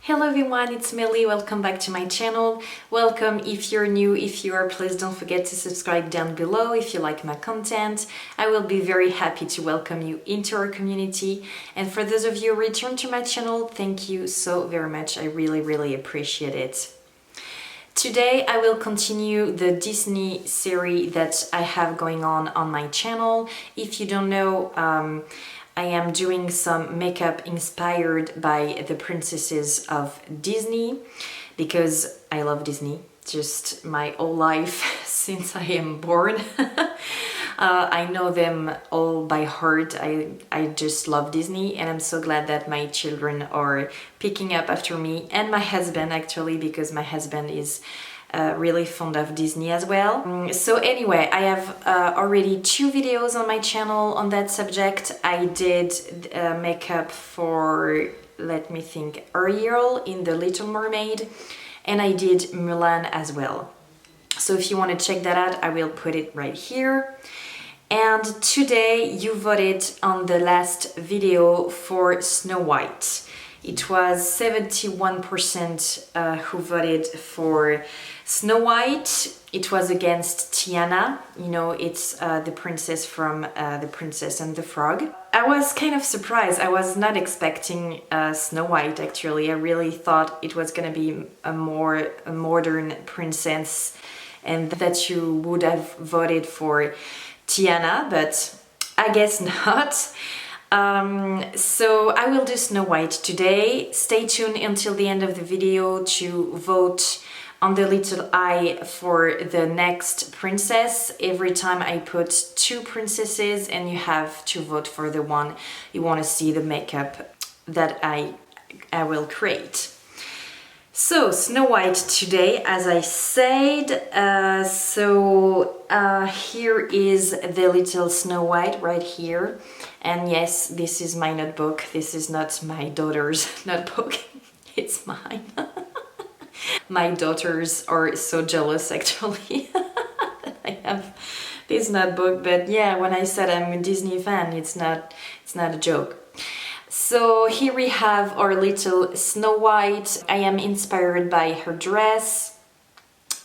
Hello everyone, it's Melly. Welcome back to my channel. Welcome if you're new. If you are, please don't forget to subscribe down below if you like my content. I will be very happy to welcome you into our community. And for those of you who return to my channel, thank you so very much. I really appreciate it. Today I will continue the Disney series that I have going on my channel. If you don't know, I am doing some makeup inspired by the princesses of Disney because I love Disney, just my whole life since I am born. I know them all by heart. I just love Disney, and I'm so glad that my children are picking up after me, and my husband actually, because my husband is really fond of Disney as well. So anyway, I have already 2 videos on my channel on that subject. I did makeup for, let me think, Ariel in The Little Mermaid, and I did Mulan as well. So if you want to check that out, I will put it right here. And today you voted on the last video for Snow White. It was 71% who voted for Snow White. It was against Tiana. You know, it's the princess from The Princess and the Frog. I was kind of surprised. I was not expecting Snow White actually. I really thought it was gonna be a more modern princess and that you would have voted for Tiana, but I guess not. So I will do Snow White today. Stay tuned until the end of the video to vote on the little eye for the next princess. Every time I put 2 princesses, and you have to vote for the one you want to see the makeup that I will create. So Snow White today, as I said. Here is the little Snow White right here. And yes, this is my notebook. This is not my daughter's notebook. It's mine. My daughters are so jealous actually that I have this notebook. But yeah, when I said I'm a Disney fan, it's not a joke. So here we have our little Snow White. I am inspired by her dress.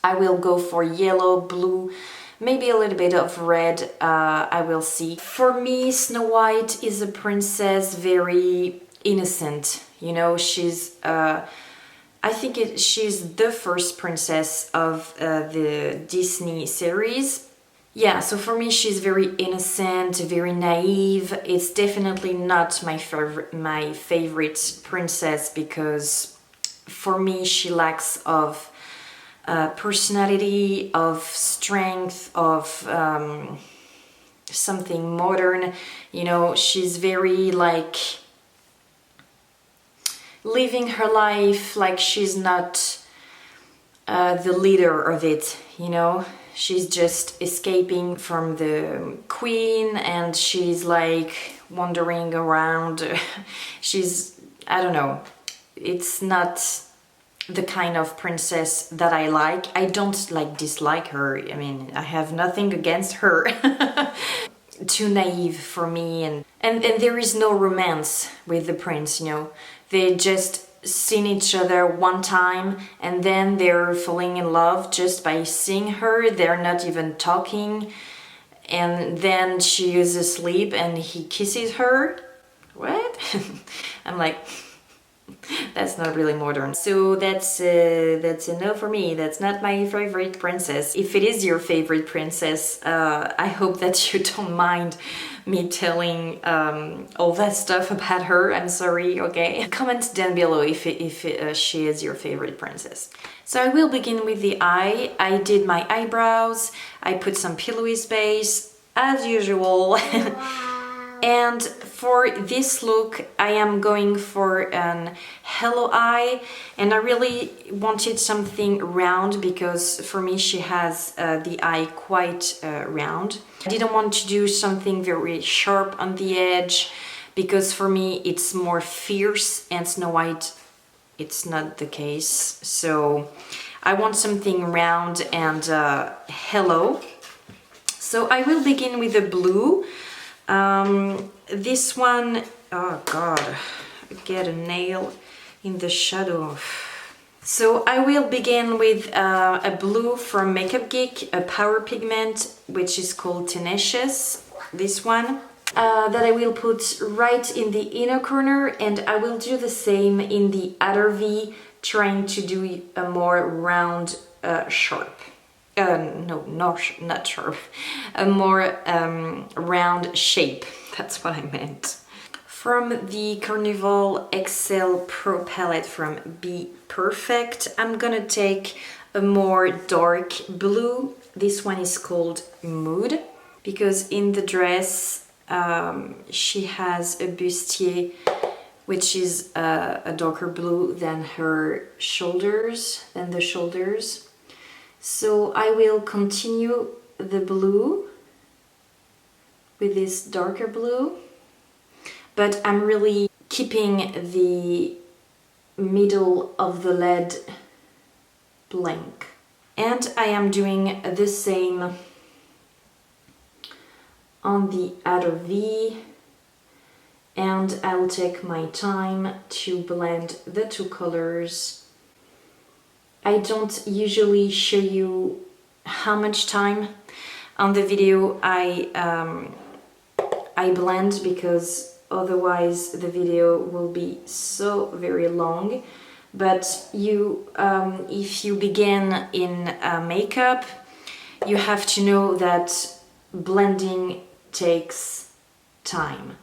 I will go for yellow, blue, maybe a little bit of red, I will see. For me, Snow White is a princess very innocent. You know, she's, I think she's the first princess of the Disney series. Yeah, so for me she's very innocent, very naive. It's definitely not my favorite princess because for me she lacks of personality, of strength, of something modern. You know, she's very like living her life like she's not the leader of it, you know. She's just escaping from the queen and she's like wandering around. She's, I don't know, it's not the kind of princess that I like. I don't like dislike her. I mean, I have nothing against her. Too naive for me, and there is no romance with the prince, you know. They just seen each other one time and then they're falling in love just by seeing her. They're not even talking, and then she is asleep and he kisses her. What? I'm like, that's not really modern. So that's a no for me. That's not my favorite princess. If it is your favorite princess, I hope that you don't mind me telling all that stuff about her. I'm sorry, okay? Comment down below if she is your favorite princess. So I will begin with the eye. I did my eyebrows. I put some Plouise base as usual. And for this look, I am going for an hello eye, and I really wanted something round because for me she has the eye quite round. I didn't want to do something very sharp on the edge because for me it's more fierce, and Snow White, it's not the case. So I want something round and hello. So I will begin with the blue. This one, oh god, get a nail. in the shadow. So I will begin with a blue from Makeup Geek, a power pigment, which is called Tenacious, this one, that I will put right in the inner corner, and I will do the same in the outer V, trying to do a more round, sharp. No, not sharp, a more round shape, that's what I meant. From the Carnival XL Pro palette from Bperfect, I'm gonna take a more dark blue. This one is called Mood, because in the dress she has a bustier which is a darker blue than the shoulders. So I will continue the blue with this darker blue, but I'm really keeping the middle of the lid blank. And I am doing the same on the outer V, and I'll take my time to blend the two colors. I don't usually show you how much time on the video I blend, because otherwise the video will be so very long. But if you begin in makeup, you have to know that blending takes time.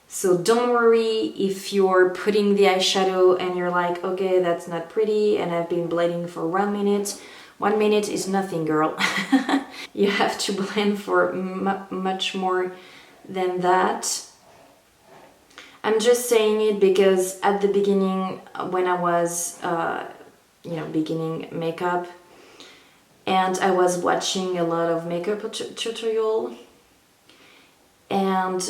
So don't worry if you're putting the eyeshadow and you're like, okay, that's not pretty and I've been blending for 1 minute. 1 minute is nothing, girl. You have to blend for much more than that. I'm just saying it because at the beginning, when I was, beginning makeup, and I was watching a lot of makeup tutorial, and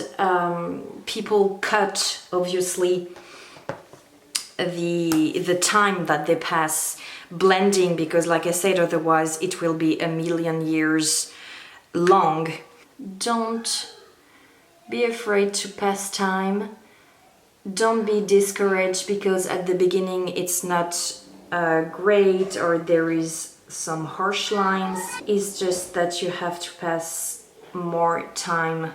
people cut, obviously, the time that they pass blending, because like I said, otherwise it will be a million years long. Don't be afraid to pass time. Don't be discouraged because at the beginning it's not great, or there is some harsh lines. It's just that you have to pass more time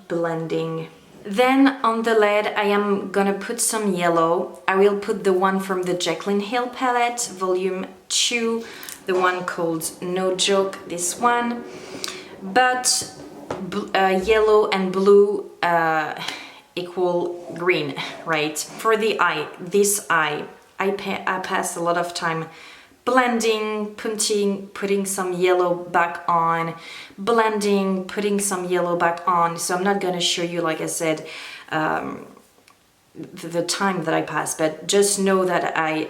blending. Then on the lid I am gonna put some yellow. I will put the one from the Jaclyn Hill palette, volume 2, the one called No Joke, this one. But yellow and blue equal green, right? For the eye, this eye, I pass a lot of time blending, putting some yellow back on, blending, putting some yellow back on. So I'm not gonna show you, like I said, the time that I passed, but just know that I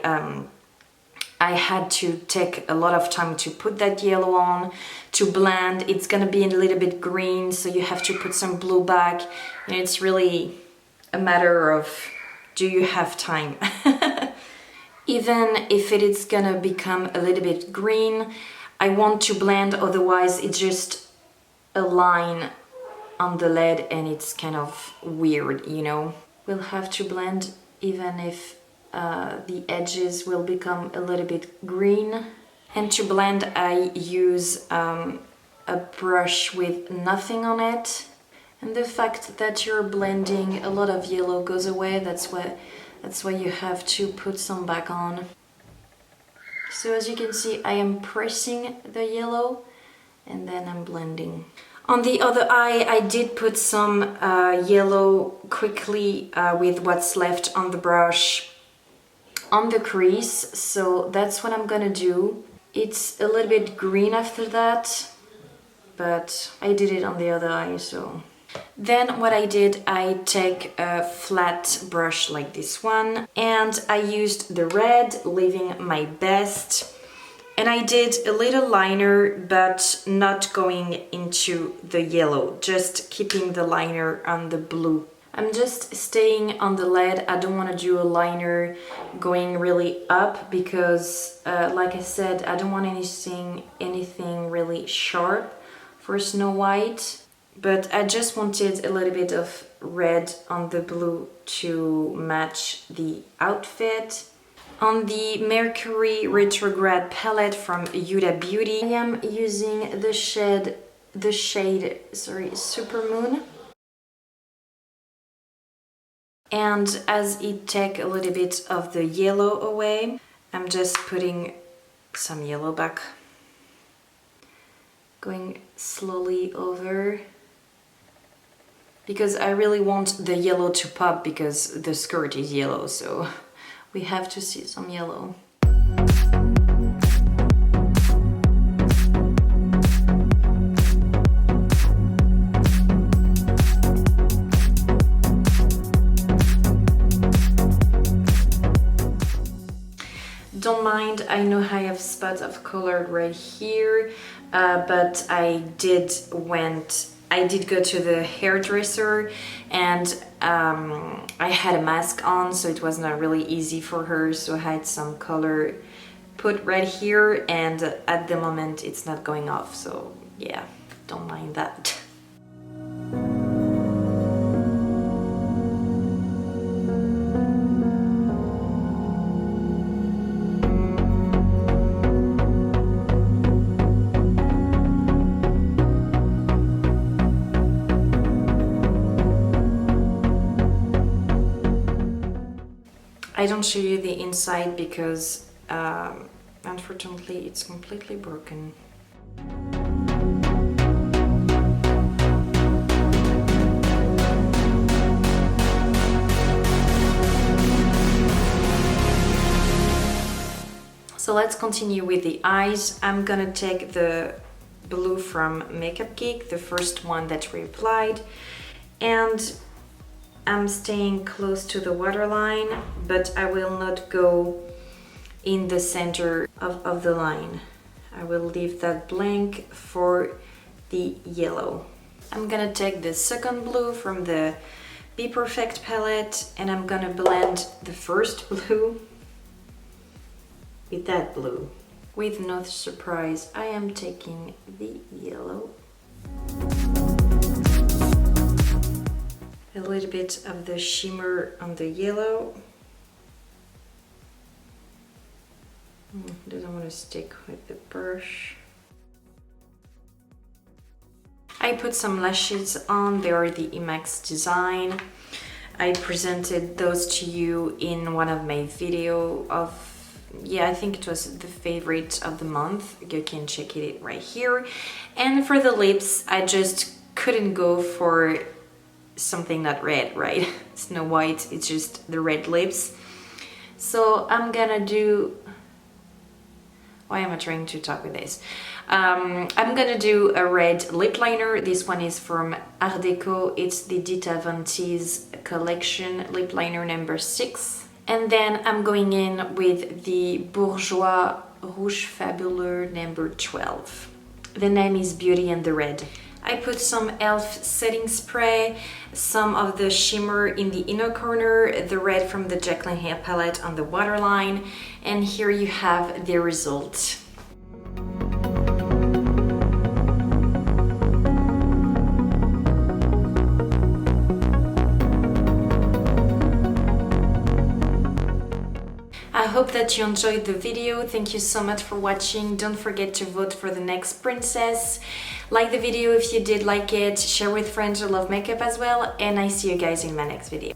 had to take a lot of time to put that yellow on, to blend. It's gonna be a little bit green, so you have to put some blue back. And it's really a matter of, do you have time? Even if it is gonna become a little bit green, I want to blend, otherwise it's just a line on the lid and it's kind of weird, you know? We'll have to blend even if the edges will become a little bit green. And to blend I use a brush with nothing on it. And the fact that you're blending, a lot of yellow goes away, that's why you have to put some back on. So as you can see, I am pressing the yellow and then I'm blending. On the other eye, I did put some yellow quickly with what's left on the brush on the crease, so that's what I'm gonna do. It's a little bit green after that, but I did it on the other eye, so. Then what I did, I take a flat brush like this one, and I used the red, leaving my best. And I did a little liner, but not going into the yellow, just keeping the liner on the blue. I'm just staying on the lid. I don't want to do a liner going really up because, like I said, I don't want anything really sharp for Snow White. but I just wanted a little bit of red on the blue to match the outfit. On the Mercury Retrograde palette from Huda Beauty, I am using the shade Supermoon. And as it takes a little bit of the yellow away, I'm just putting some yellow back, going slowly over, because I really want the yellow to pop because the skirt is yellow, so we have to see some yellow. Don't mind, I know I have spots of color right here, but I did go to the hairdresser and I had a mask on, so it was not really easy for her, so I had some color put right here, and at the moment it's not going off, so yeah, don't mind that. I don't show you the inside because unfortunately it's completely broken. So let's continue with the eyes. I'm gonna take the blue from Geek, the first one that we applied, and I'm staying close to the waterline, but I will not go in the center of the line. I will leave that blank for the yellow. I'm gonna take the second blue from the Bperfect palette, and I'm gonna blend the first blue with that blue. With no surprise, I am taking the yellow. A little bit of the shimmer on the yellow. Doesn't want to stick with the brush. I put some lashes on. They are the Emax design. I presented those to you in one of my video of, yeah, I think it was the favorite of the month. You can check it right here. And for the lips, I just couldn't go for something not red, right? Snow White, it's just the red lips. So I'm gonna do, why am I trying to talk with this? I'm gonna do a red lip liner. This one is from Artdeco. It's the Dita Tease collection lip liner number 6. And then I'm going in with the Bourjois Rouge Fabuleux number 12. The name is Beauty and the Red. I put some e.l.f. setting spray, some of the shimmer in the inner corner, the red from the Jaclyn hair palette on the waterline, and here you have the result. I hope that you enjoyed the video. Thank you so much for watching. Don't forget to vote for the next princess. Like the video if you did like it, share with friends who love makeup as well, and I see you guys in my next video.